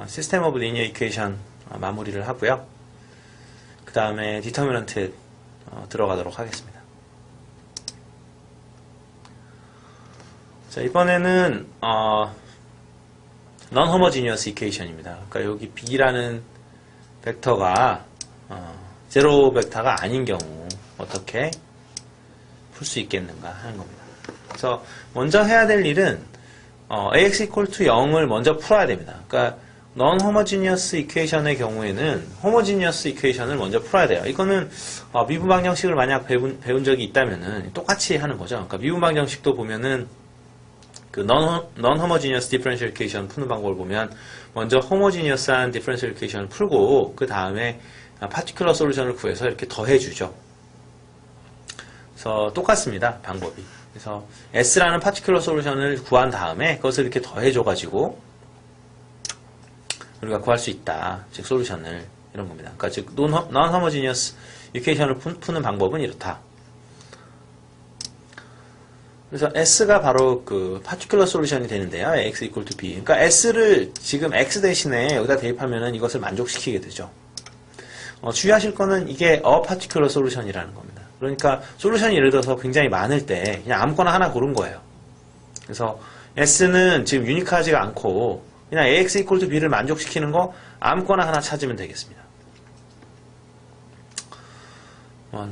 시스템 오브 리니어 이퀘이션 마무리를 하고요. 그 다음에 디터미넌트 들어가도록 하겠습니다. 자, 이번에는 non-homogeneous equation입니다. 그러니까 여기 b라는 벡터가 제로 벡터가 아닌 경우 어떻게 풀 수 있겠는가 하는 겁니다. 그래서 먼저 해야 될 일은 ax equal to 0을 먼저 풀어야 됩니다. 그러니까 non-homogeneous equation의 경우에는 homogeneous equation을 먼저 풀어야 돼요. 이거는 미분 방정식을 만약 배운 적이 있다면은 똑같이 하는 거죠. 그러니까 미분 방정식도 보면은 그 non-homogeneous differential equation 푸는 방법을 보면 먼저 homogeneous한 differential equation을 풀고 그 다음에 particular solution을 구해서 이렇게 더해주죠. 그래서 똑같습니다. 방법이. 그래서 S라는 particular solution을 구한 다음에 그것을 이렇게 더해줘가지고 우리가 구할 수 있다. 즉 솔루션을 이런 겁니다. 그러니까 즉 non-homogeneous equation을 푸는 방법은 이렇다. 그래서 S가 바로 그 particular solution이 되는데요. X equal to B. 그러니까 S를 지금 X 대신에 여기다 대입하면은 이것을 만족시키게 되죠. 주의하실 거는 이게 a particular solution이라는 겁니다. 그러니까 솔루션이 예를 들어서 굉장히 많을 때 그냥 아무거나 하나 고른 거예요. 그래서 S는 지금 유니크하지가 않고 그냥 AX equal to B를 만족시키는 거 아무거나 하나 찾으면 되겠습니다.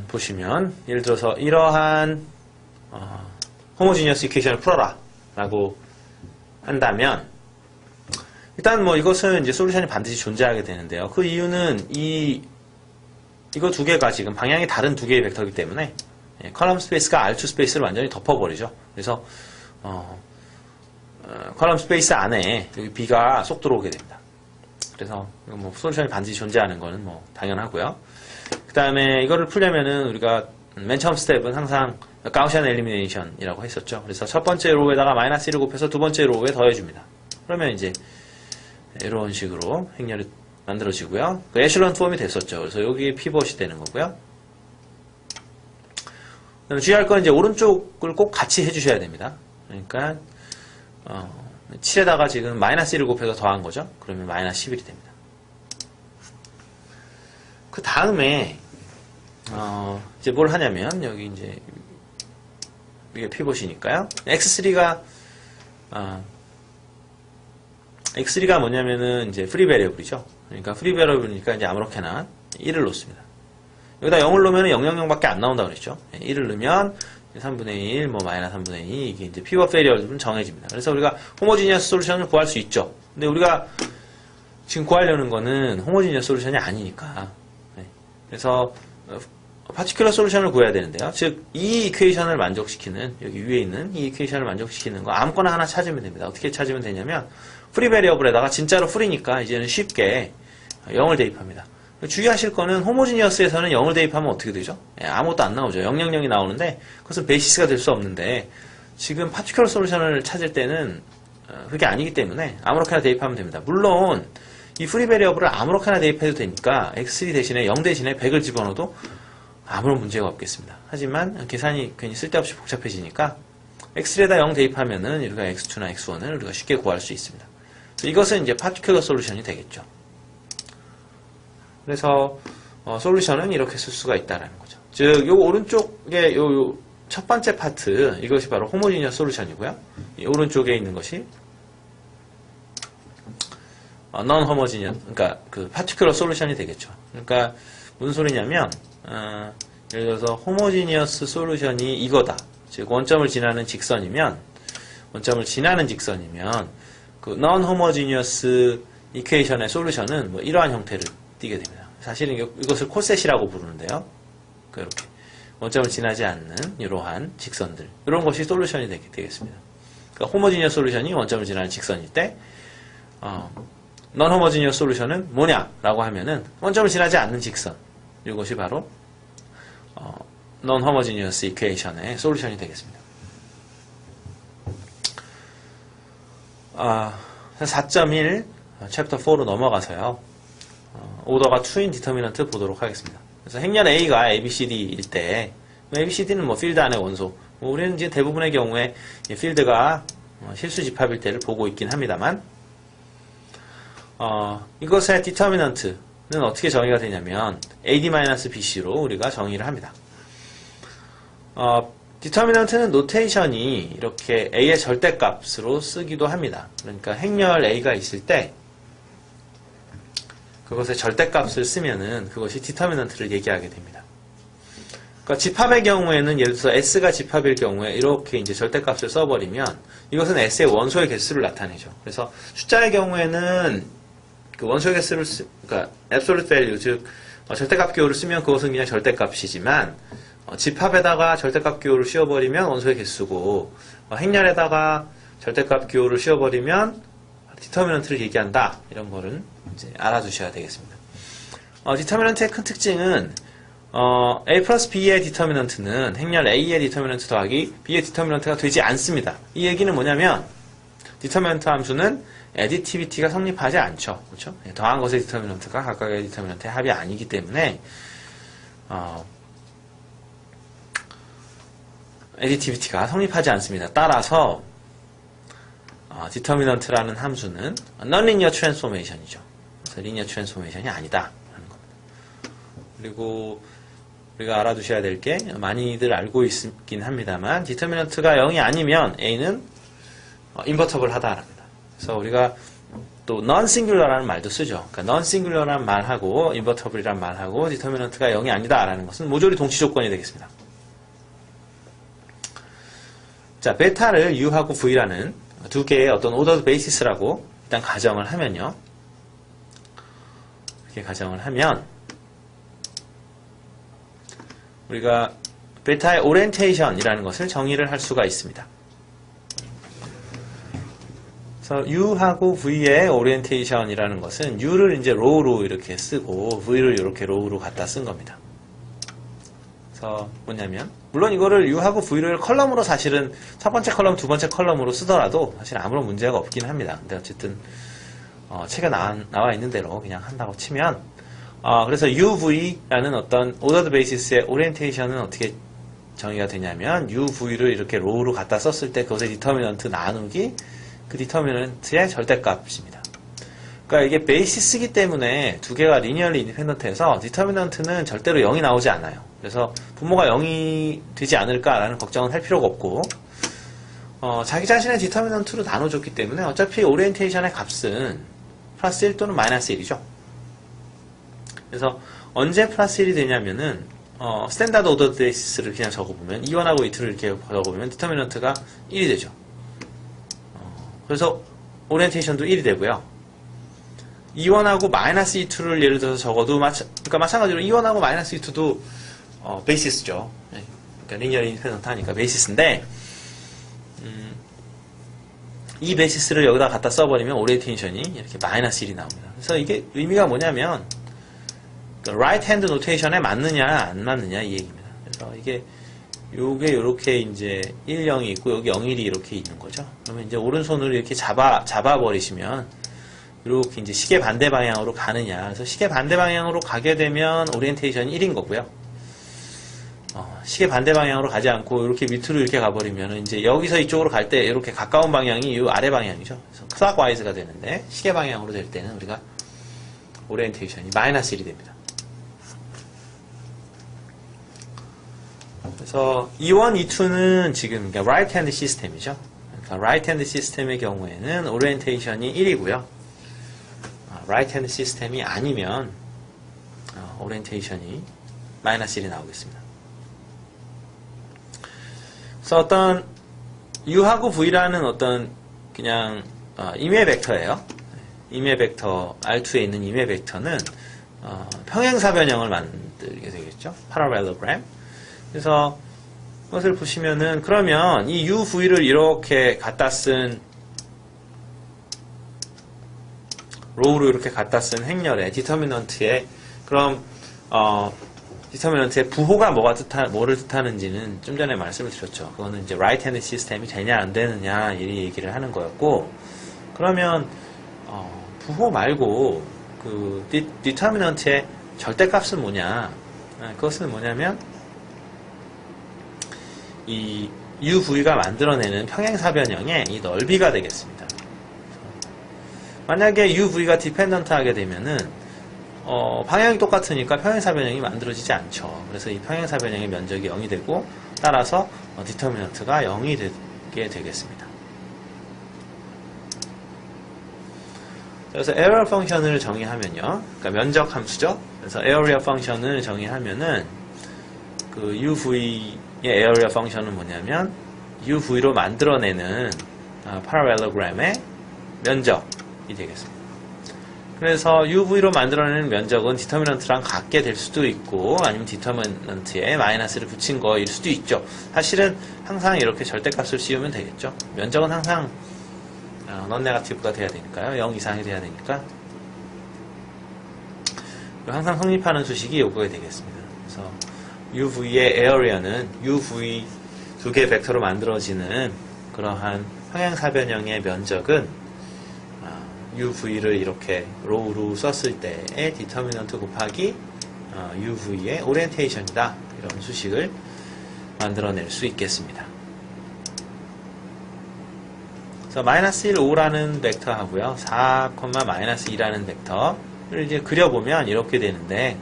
보시면 예를 들어서 이러한 호모지니어스 이퀘이션을 풀어라 라고 한다면 일단 뭐 이것은 이제 솔루션이 반드시 존재하게 되는데요. 그 이유는 이거 두 개가 지금 방향이 다른 두 개의 벡터이기 때문에 컬럼 스페이스가 R2 스페이스를 완전히 덮어버리죠. 그래서 컬럼 스페이스 안에 여기 B가 쏙 들어오게 됩니다. 그래서 뭐 솔루션이 반드시 존재하는 거는 뭐 당연하고요. 그 다음에 이거를 풀려면은 우리가 맨 처음 스텝은 항상 가우시안 엘리미네이션이라고 했었죠. 그래서 첫 번째 로우에다가 마이너스 1을 곱해서 두 번째 로우에 더해줍니다. 그러면 이제 이런 식으로 행렬이 만들어지고요. 그 에슐런 폼이 됐었죠. 그래서 여기 피벗이 되는 거고요. 주의할 건 이제 오른쪽을 꼭 같이 해주셔야 됩니다. 그러니까 7에다가 지금 마이너스 1을 곱해서 더한 거죠. 그러면 마이너스 11이 됩니다. 그 다음에 이제 뭘 하냐면 여기 이제 이게 피벗이니까요. x3가 뭐냐면은 이제 프리 베리어블이죠. 그러니까 프리 베리어블이니까 이제 아무렇게나 1을 놓습니다. 여기다 0을 놓으면 000밖에 안 나온다고 그랬죠. 1을 넣으면 3분의 1, 뭐 마이너스 3분의 2 이게 이제 피벗 베리어블은 정해집니다. 그래서 우리가 호모지니어스 솔루션을 구할 수 있죠. 근데 우리가 지금 구하려는 거는 호모지니어스 솔루션이 아니니까. 그래서 파티큘러 솔루션을 구해야 되는데요. 즉, 이 이퀘이션을 만족시키는, 여기 위에 있는 이 이퀘이션을 만족시키는 거 아무거나 하나 찾으면 됩니다. 어떻게 찾으면 되냐면, 프리 베리어블에다가 진짜로 프리니까 이제는 쉽게 0을 대입합니다. 주의하실 거는 호모지니어스에서는 0을 대입하면 어떻게 되죠? 아무것도 안 나오죠. 000이 나오는데, 그것은 베이시스가 될 수 없는데, 지금 파티큘러 솔루션을 찾을 때는 그게 아니기 때문에 아무렇게나 대입하면 됩니다. 물론, 이 프리 베리어블을 아무렇게나 대입해도 되니까, x3 대신에 0 대신에 100을 집어넣어도 아무런 문제가 없겠습니다. 하지만 계산이 괜히 쓸데없이 복잡해지니까 x3에다 0 대입하면은 우리가 x2나 x1을 우리가 쉽게 구할 수 있습니다. 이것은 이제 파티큘러 솔루션이 되겠죠. 그래서 솔루션은 이렇게 쓸 수가 있다라는 거죠. 즉, 요 오른쪽에 요 첫 번째 파트 이것이 바로 호모지니어스 솔루션이고요. 이 오른쪽에 있는 것이 non-homogeneous, 그러니까 그 파티큘러 솔루션이 되겠죠. 그러니까 무슨 소리냐면 예를 들어서 호모지니어스 솔루션이 이거다. 즉 원점을 지나는 직선이면 그 non-homogeneous 이퀘이션의 솔루션은 뭐 이러한 형태를 띠게 됩니다. 사실은 이것을 코셋이라고 부르는데요. 이렇게 원점을 지나지 않는 이러한 직선들, 이런 것이 솔루션이 되겠습니다. 그러니까 호모지니어스 솔루션이 원점을 지나는 직선일 때 non-homogeneous 솔루션은 뭐냐라고 하면은 원점을 지나지 않는 직선, 이것이 바로 non-homogeneous equation의 솔루션이 되겠습니다. 4.1 챕터 4로 넘어가서요. 오더가 2인 디터미넌트 보도록 하겠습니다. 그래서 행렬 A가 ABCD일 때 ABCD는 뭐 필드 안의 원소, 우리는 이제 대부분의 경우에 필드가 실수 집합일 때를 보고 있긴 합니다만 이것의 디터미넌트는 어떻게 정의가 되냐면 AD-BC로 우리가 정의를 합니다. 디터미넌트는 노테이션이 이렇게 A의 절대값으로 쓰기도 합니다. 그러니까 행렬 A가 있을 때 그것의 절대값을 쓰면은 그것이 디터미넌트를 얘기하게 됩니다. 그러니까 집합의 경우에는 예를 들어서 S가 집합일 경우에 이렇게 이제 절대값을 써버리면 이것은 S의 원소의 개수를 나타내죠. 그래서 숫자의 경우에는 그 원소의 개수를 그러니까 absolute value, 즉 절대값 기호를 쓰면 그것은 그냥 절대값이지만 집합에다가 절대값 기호를 씌워버리면 원소의 개수고 행렬에다가 절대값 기호를 씌워버리면 디터미넌트를 얘기한다. 이런 거를 이제 알아두셔야 되겠습니다. 디터미넌트의 큰 특징은 A 플러스 B의 디터미넌트는 행렬 A의 디터미넌트 더하기 B의 디터미넌트가 되지 않습니다. 이 얘기는 뭐냐면 디터미넌트 함수는 애디티비티가 성립하지 않죠. 그렇죠? 더한 것의 디터미넌트가 각각의 디터미넌트의 합이 아니기 때문에 애디티비티가 성립하지 않습니다. 따라서 디터미넌트라는 함수는 non-linear transformation이죠. 그래서 linear transformation이 아니다 하는 겁니다. 그리고 우리가 알아두셔야 될 게 많이들 알고 있긴 합니다만 디터미넌트가 0이 아니면 A는 인버터블 하다랍니다. 그래서 우리가 또 non-singular라는 말도 쓰죠. 그러니까 non-singular라는 말하고 invertible이라는 말하고 디터미넌트가 0이 아니다라는 것은 모조리 동치 조건이 되겠습니다. 자, 베타를 U하고 V라는 두 개의 어떤 ordered basis라고 일단 가정을 하면요. 이렇게 가정을 하면 우리가 베타의 오리엔테이션이라는 것을 정의를 할 수가 있습니다. 그래서 U하고 V의 오리엔테이션이라는 것은 U를 이제 로우로 이렇게 쓰고 V를 이렇게 로우로 갖다 쓴 겁니다. 그래서 뭐냐면 물론 이거를 U하고 V를 컬럼으로 사실은 첫 번째 컬럼, 두 번째 컬럼으로 쓰더라도 사실 아무런 문제가 없긴 합니다. 근데 어쨌든 책에 나와 있는 대로 그냥 한다고 치면 그래서 UV라는 어떤 ordered basis의 오리엔테이션은 어떻게 정의가 되냐면 UV를 이렇게 로우로 갖다 썼을 때 그것의 디터미넌트 나누기 그 디터미넌트의 절대값입니다. 그러니까 이게 베이시스이기 때문에 두 개가 리니얼리 인디펜던트해서 디터미넌트는 절대로 0이 나오지 않아요. 그래서 분모가 0이 되지 않을까라는 걱정은 할 필요가 없고 자기 자신의 디터미넌트로 나눠줬기 때문에 어차피 오리엔테이션의 값은 플러스 1 또는 마이너스 1이죠. 그래서 언제 플러스 1이 되냐면은 스탠다드 오더 베이시스를 그냥 적어보면 2원하고 2,2를 이렇게 적어보면 디터미넌트가 1이 되죠. 그래서 오리엔테이션도 1이 되고요. 2원하고 마이너스 2,2를 예를 들어서 적어도 그러니까 마찬가지로 2원하고 마이너스 2,2도 베이시스죠. 그러니까 리니어 인디펜던트 하니까 베이시스인데 이 베이시스를 여기다 갖다 써버리면 오리엔테이션이 이렇게 마이너스 1이 나옵니다. 그래서 이게 의미가 뭐냐면 right hand 노테이션에 맞느냐 안 맞느냐 이 얘기입니다. 그래서 이게 요게 요렇게 이제 1, 0이 있고 여기 0, 1이 이렇게 있는 거죠. 그러면 이제 오른손으로 이렇게 잡아버리시면 이렇게 이제 시계 반대 방향으로 가느냐. 그래서 시계 반대 방향으로 가게 되면 오리엔테이션이 1인 거고요. 시계 반대 방향으로 가지 않고 이렇게 밑으로 이렇게 가버리면 이제 여기서 이쪽으로 갈 때 이렇게 가까운 방향이 이 아래 방향이죠. 그래서 클락와이즈가 되는데 시계 방향으로 될 때는 우리가 오리엔테이션이 마이너스 1이 됩니다. 그래서 2원, 2,2는 지금 right hand 시스템이죠. 그러니까 right hand 시스템의 경우에는 오리엔테이션이 1이고요. right hand 시스템이 아니면 오리엔테이션이 마이너스 1이 나오겠습니다. 그래서 어떤 U하고 V라는 어떤 그냥 임의 벡터예요. 임의 벡터 R2에 있는 임의 벡터는 평행사 변형을 만들게 되겠죠. parallelogram. 그래서 그것을 보시면은 그러면 이 UV를 이렇게 갖다 쓴 로우로 이렇게 갖다 쓴 행렬의 디터미넌트의 그럼 디터미넌트의 부호가 뭐를 뜻하는지는 좀 전에 말씀을 드렸죠. 그거는 이제 right hand 시스템이 되냐 안 되느냐 이 얘기를 하는 거였고 그러면 부호 말고 그 디터미넌트의 절대값은 뭐냐? 그것은 뭐냐면 이 UV가 만들어내는 평행사변형의 이 넓이가 되겠습니다. 만약에 UV가 디펜던트 하게 되면은 방향이 똑같으니까 평행사변형이 만들어지지 않죠. 그래서 이 평행사변형의 면적이 0이 되고 따라서 디터미넌트가 0이 되게 되겠습니다. 그래서 area 펑션을 정의하면요. 그러니까 면적 함수죠. 그래서 area 펑션을 정의하면은 그 UV의 area 펑션은 뭐냐면 UV로 만들어내는 parallelogram의 면적이 되겠습니다. 그래서 UV로 만들어내는 면적은 디터미넌트랑 같게 될 수도 있고 아니면 디터미넌트에 마이너스를 붙인 거일 수도 있죠. 사실은 항상 이렇게 절대값을 씌우면 되겠죠. 면적은 항상 넌 네거티브가 돼야 되니까요. 0 이상이 돼야 되니까 항상 성립하는 수식이 요거가 되겠습니다. 그래서 UV의 area는 UV 두 개의 벡터로 만들어지는 그러한 평행사변형의 면적은 UV를 이렇게 로우로 썼을 때의 디터미넌트 곱하기 UV의 오리엔테이션이다. 이런 수식을 만들어낼 수 있겠습니다. 그래서 마이너스 1, 5라는 벡터 하고요. 4, 마이너스 2라는 벡터를 이제 그려보면 이렇게 되는데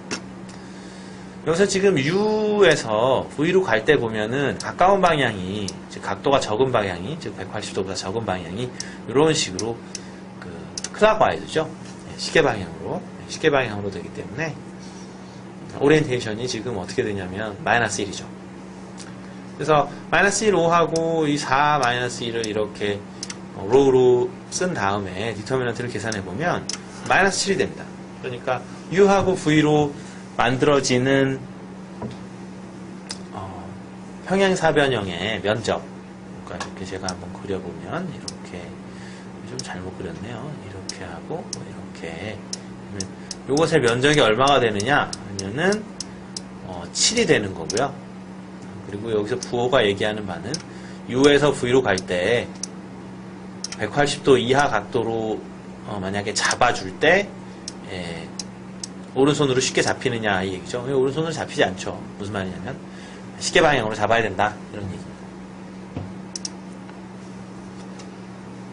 여기서 지금 U에서 V로 갈 때 보면은 가까운 방향이 즉 각도가 적은 방향이 즉 180도보다 적은 방향이 이런 식으로 클락와이즈죠. 시계 방향으로 되기 때문에 오리엔테이션이 지금 어떻게 되냐면 마이너스 1이죠. 그래서 마이너스 1, 5하고 이 4, 마이너스 1을 이렇게 로우로 쓴 다음에 디터미넌트를 계산해 보면 마이너스 7이 됩니다. 그러니까 U하고 V로 만들어지는 평행사변형의 면적, 그러니까 이렇게 제가 한번 그려보면 이렇게 좀 잘못 그렸네요. 이렇게 하고 이렇게 요것의 면적이 얼마가 되느냐 하면은 7이 되는 거고요. 그리고 여기서 부호가 얘기하는 바는 U에서 V로 갈 때 180도 이하 각도로 만약에 잡아줄 때 오른손으로 쉽게 잡히느냐 이 얘기죠. 오른손으로 잡히지 않죠. 무슨 말이냐면 시계 방향으로 잡아야 된다 이런 얘기입니다.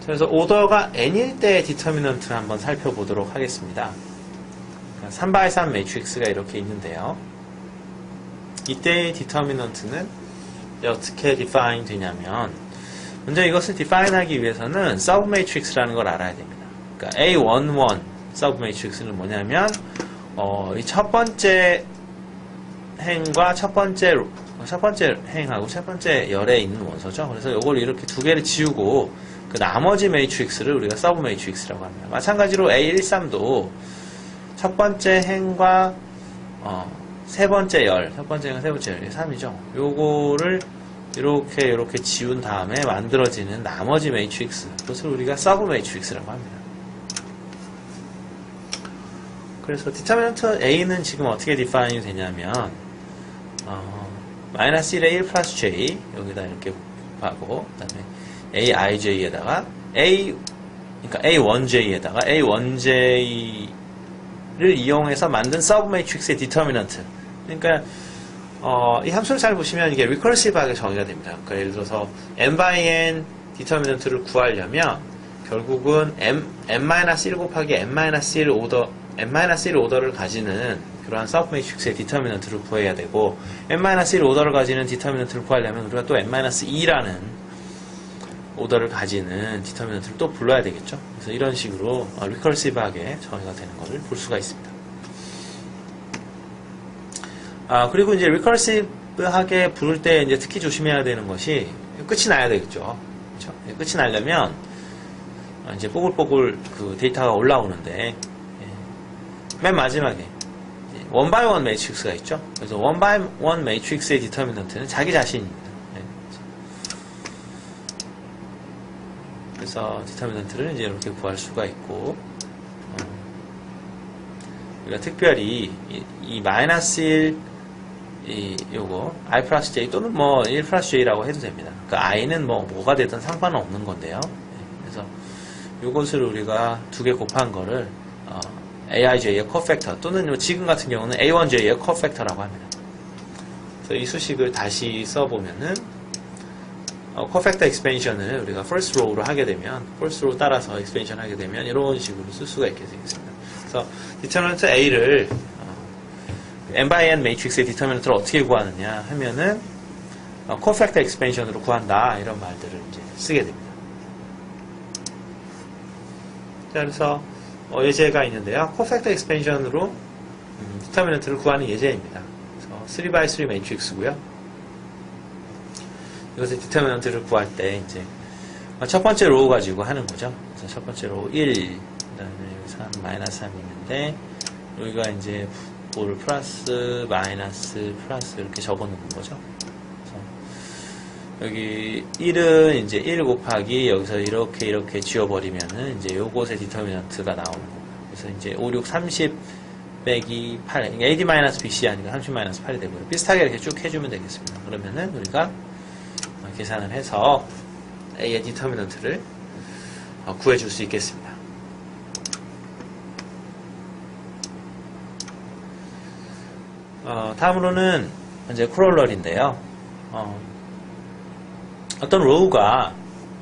그래서 오더가 n일 때의 디터미넌트를 한번 살펴보도록 하겠습니다. 3x3 매트릭스가 이렇게 있는데요. 이때의 디터미넌트는 어떻게 디파인 되냐면 먼저 이것을 디파인 하기 위해서는 서브 매트릭스라는 걸 알아야 됩니다. 그러니까 A11 서브 매트릭스는 뭐냐면 이 첫 번째 행과 첫 번째 행하고 첫 번째 열에 있는 원소죠. 그래서 이걸 이렇게 두 개를 지우고 그 나머지 매트릭스를 우리가 서브 매트릭스라고 합니다. 마찬가지로 A13도 첫 번째 행과 세 번째 열, 첫 번째 행과 세 번째 열, 3이죠. 요거를 이렇게 지운 다음에 만들어지는 나머지 매트릭스, 그것을 우리가 서브 매트릭스라고 합니다. 그래서 디터미넌트 A는 지금 어떻게 디파인이 되냐면 마이너스 1에 1 플러스 J 여기다 이렇게 곱하고 그 다음에 AIJ에다가 그러니까 A1J에다가 A1J를 이용해서 만든 서브 매트릭스의 디터미넌트. 그러니까 이 함수를 잘 보시면 이게 리커시브하게 정의가 됩니다. 그러니까 예를 들어서 n/n 디터미넌트를 구하려면 결국은 n-1 곱하기 n-1 오더를 가지는 그러한 서브 매트릭스의 디터미넌트를 구해야 되고 n-1 오더를 가지는 디터미넌트를 구하려면 우리가 또 n-2라는 오더를 가지는 디터미넌트를 또 불러야 되겠죠. 그래서 이런 식으로 리커시브하게 정의가 되는 것을 볼 수가 있습니다. 그리고 이제 리커시브하게 부를 때 이제 특히 조심해야 되는 것이 끝이 나야 되겠죠. 그렇죠? 끝이 나려면 이제 뽀글뽀글 그 데이터가 올라오는데 맨 마지막에 원 바이 원 매트릭스가 있죠. 그래서 원 바이 원 매트릭스의 디터미넌트는 자기 자신입니다. 그래서 디터미넌트를 이제 이렇게 구할 수가 있고 우리가 특별히 이 마이너스 1 요거 i 플러스 j 또는 뭐 1 플러스 j라고 해도 됩니다. 그러니까 i는 뭐가 되든 상관은 없는 건데요. 그래서 요것을 우리가 두 개 곱한 거를 aij의 코팩터 또는 지금 같은 경우는 a1j의 코팩터라고 합니다. 그래서 이 수식을 다시 써보면은 코팩터 익스펜션을 우리가 first row로 하게 되면, first row 따라서 익스펜션 하게 되면 이런 식으로 쓸 수가 있게 되겠습니다. 그래서 디터미넌트 A를 n by n 매트릭스의 디터미넌트를 어떻게 구하느냐 하면은 코팩터 익스펜션으로 구한다, 이런 말들을 이제 쓰게 됩니다. 자, 그래서 예제가 있는데요. 코팩터 익스펜션으로 디터미넌트를 구하는 예제입니다. 그래서 3x3 매트릭스고요. 이것의 디터미넌트를 구할 때 이제 첫 번째 로우 가지고 하는 거죠. 그래서 첫 번째 로우 1, 그다음에 여기 3, 마이너스 3이 있는데 여기가 이제 볼 플러스 마이너스 플러스 이렇게 적어놓는 거죠. 그래서 여기 1은 이제 1 곱하기 여기서 이렇게 지워버리면은 이제 요것의 디터미넌트가 나오는 거예요. 그래서 이제 5, 6, 30 빼기 8, 그러니까 AD-BC 하니까 30-8이 되고요. 비슷하게 이렇게 쭉 해주면 되겠습니다. 그러면은 우리가 계산을 해서 A의 디터미넌트를 구해줄 수 있겠습니다. 다음으로는 이제 크롤러리인데요. 어떤 로우가,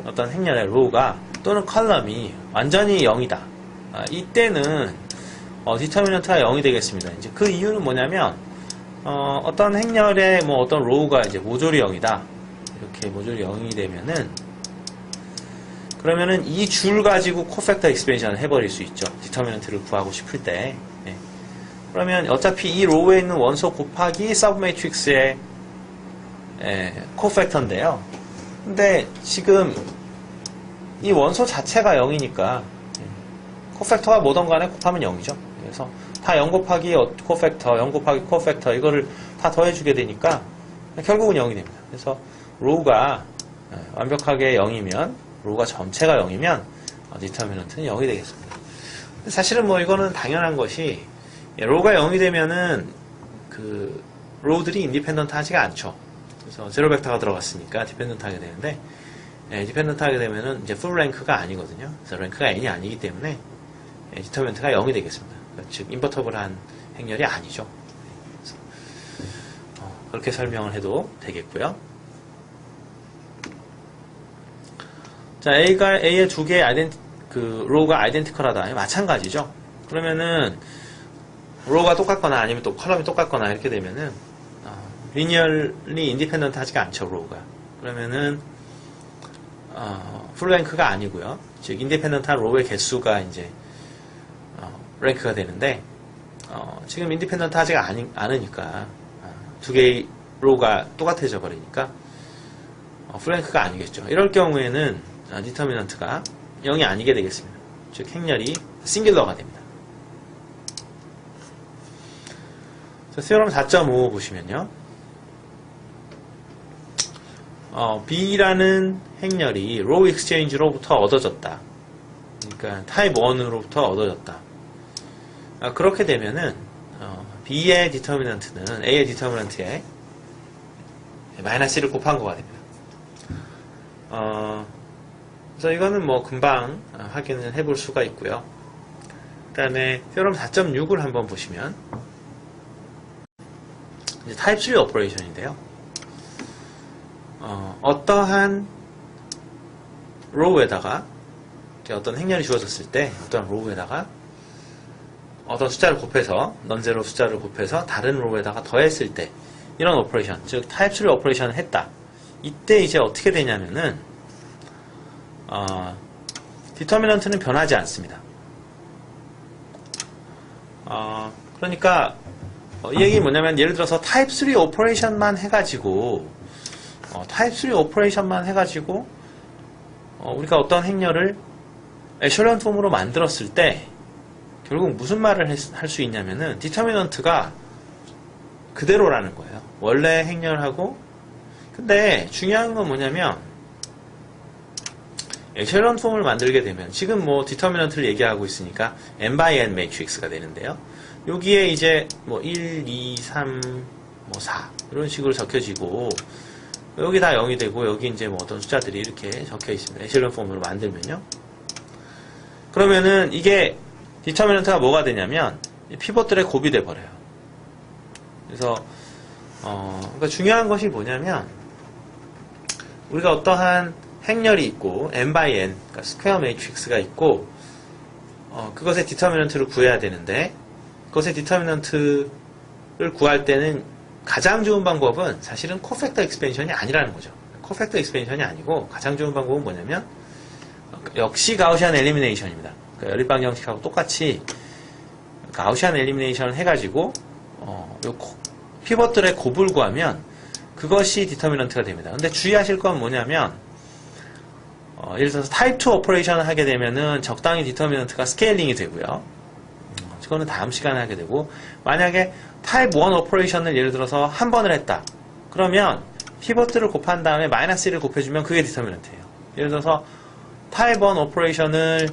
어떤 행렬의 로우가 또는 컬럼이 완전히 0이다. 이때는 디터미넌트가 0이 되겠습니다. 이제 그 이유는 뭐냐면 어떤 행렬의 뭐 어떤 로우가 이제 모조리 0이다. 이렇게 모조리 0이 되면은 그러면은 이 줄 가지고 코팩터 익스펜션을 해버릴 수 있죠. 디터미넌트를 구하고 싶을 때. 네. 그러면 어차피 이 로우에 있는 원소 곱하기 서브 매트릭스의 코팩터인데요. 근데 지금 이 원소 자체가 0이니까 코팩터가 뭐든 간에 곱하면 0이죠. 그래서 다 0 곱하기 코팩터, 0 곱하기 코팩터 이거를 다 더해주게 되니까 결국은 0이 됩니다. 그래서 로우가 완벽하게 0이면, 로우가 전체가 0이면 디터미넌트는 0이 되겠습니다. 사실은 뭐 이거는 당연한 것이 로우가 0이 되면은 그 로우들이 인디펜던트 하지가 않죠. 그래서 제로 벡터가 들어갔으니까 디펜던트 하게 되는데, 디펜던트 하게 되면은 이제 풀 랭크가 아니거든요. 그래서 랭크가 n이 아니기 때문에 디터미넌트가 0이 되겠습니다. 즉 인버터블한 행렬이 아니죠. 그래서 그렇게 설명을 해도 되겠고요. 자, A의 두 개의 로우가 아이덴티컬하다. 마찬가지죠. 그러면은 로우가 똑같거나 아니면 또 컬럼이 똑같거나 이렇게 되면은 리니얼리 인디펜던트 하지가 않죠, 로우가. 그러면은 풀 랭크가 아니고요. 즉 인디펜던트한 로우의 개수가 이제 랭크가 되는데 지금 인디펜던트 하지가 않으니까 두 개의 로우가 똑같아져 버리니까 풀 랭크가 아니겠죠. 이럴 경우에는 디터미넌트가 0이 아니게 되겠습니다. 즉 행렬이 싱귤러가 됩니다. 자, 세오럼 4.5 보시면요. B라는 행렬이 로우 익스체인지로부터 얻어졌다. 그러니까 타입 1으로부터 얻어졌다. 그렇게 되면은 B의 디터미넌트는 A의 디터미넌트에 마이너스 1을 곱한 거가 됩니다. 그래서 이거는 뭐 금방 확인을 해볼 수가 있고요. 그 다음에 세오럼 4.6을 한번 보시면 이제 타입 3 오퍼레이션인데요. 어떠한 로우에다가 어떤 행렬이 주어졌을 때 어떠한 로우에다가 어떤 숫자를 곱해서 넌제로 숫자를 곱해서 다른 로우에다가 더했을 때 이런 오퍼레이션, 즉 타입 3 오퍼레이션을 했다. 이때 이제 어떻게 되냐면은 디터미넌트는 변하지 않습니다. 그러니까 이 얘기 뭐냐면 예를 들어서 타입 3 오퍼레이션만 해가지고 우리가 어떤 행렬을 에셜런 폼으로 만들었을 때 결국 무슨 말을 할 수 있냐면은 디터미넌트가 그대로라는 거예요. 원래 행렬하고. 근데 중요한 건 뭐냐면 에셜런 폼을 만들게 되면 지금 뭐 디터미넌트를 얘기하고 있으니까 n by n 매트릭스가 되는데요. 여기에 이제 뭐 1, 2, 3, 뭐 4 이런 식으로 적혀지고 여기 다 0이 되고 여기 이제 뭐 어떤 숫자들이 이렇게 적혀 있습니다. 에셜런 폼으로 만들면요. 그러면은 이게 디터미넌트가 뭐가 되냐면 피벗들의 곱이 돼 버려요. 그래서 그러니까 중요한 것이 뭐냐면 우리가 어떠한 행렬이 있고 n by n, 그러니까 스퀘어 매트릭스가 있고 그것의 디터미넌트를 구해야 되는데 그것의 디터미넌트를 구할 때는 가장 좋은 방법은 사실은 코팩터 익스펜션이 아니라는 거죠. 코팩터 익스펜션이 아니고 가장 좋은 방법은 뭐냐면 역시 가우시안 엘리미네이션입니다. 그러니까 연립방 정식하고 똑같이 가우시안 엘리미네이션을 해가지고 피벗들의 곱을 구하면 그것이 디터미넌트가 됩니다. 근데 주의하실 건 뭐냐면 예를 들어서 타입 2 오퍼레이션을 하게 되면은 적당히 디터미넌트가 스케일링이 되고요. 그거는 다음 시간에 하게 되고, 만약에 타입 1 오퍼레이션을 예를 들어서 한 번을 했다. 그러면 피벗들을 곱한 다음에 마이너스 1을 곱해주면 그게 디터미넌트예요. 예를 들어서 타입 1 오퍼레이션을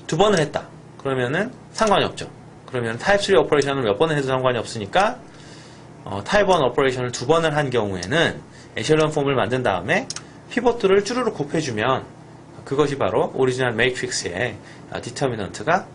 두 번을 했다. 그러면은 상관이 없죠. 그러면 타입 3 오퍼레이션을 몇 번을 해도 상관이 없으니까 타입 1 오퍼레이션을 두 번을 한 경우에는 에셜런 폼을 만든 다음에 피벗들을 쭈루룩 곱해주면 그것이 바로 오리지널 매트릭스의 디터미넌트가